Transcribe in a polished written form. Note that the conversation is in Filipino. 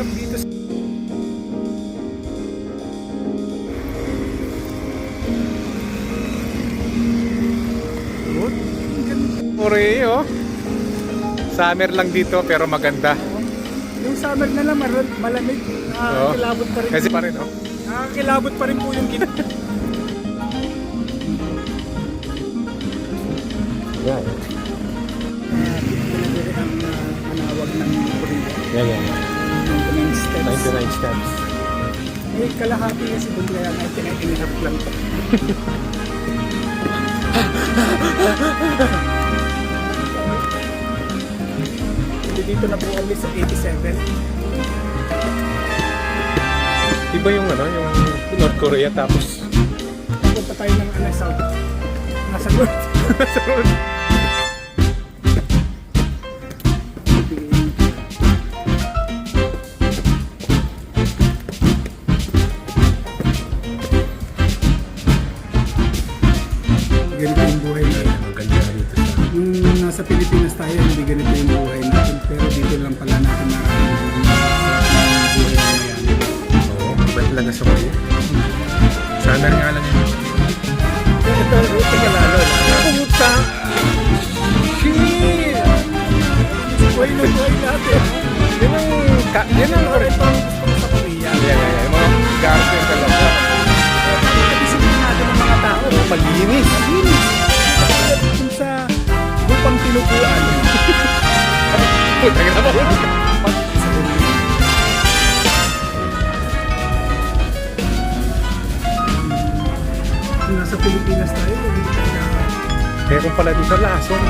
hirap dito sa... Korea, oh. Summer lang dito pero maganda. Yung summer na lang malamig. Nakakilabot pa rin. Kasi pa rin, oh. Nakakilabot pa rin po yung gina. Yeah. Pinagdiri ang manawag ng Korea. Yeah. 99 steps. 99 steps. Eh, kalahati kasi doon kaya 99 inihap lang ito. Dito na po kami sa 87. Iba yung ano, yung North Korea tapos Punta tayo ng South. Nasa North. sa road. Ganito yung buhay natin. Maganda dito sa... Nasa Pilipinas tayo, hindi ganito yung buhay natin. Pero dito lang pala natin na buhay na yan. Oo, iba talaga sa Korea. Sana nga lang yun. Ito lalo. Puta! Shit! Buhay na buhay natin. Yan ang Ito ang gusto ko sa Korea. Yeah. Yung mga garden talaga. Disiplin natin ng mga tao. Malinis. Malinis. Kung sa lupang tinupuan. Puta ka naman. Nasa Pilipinas tayo, hindi tayo na... Meron pala dito lason.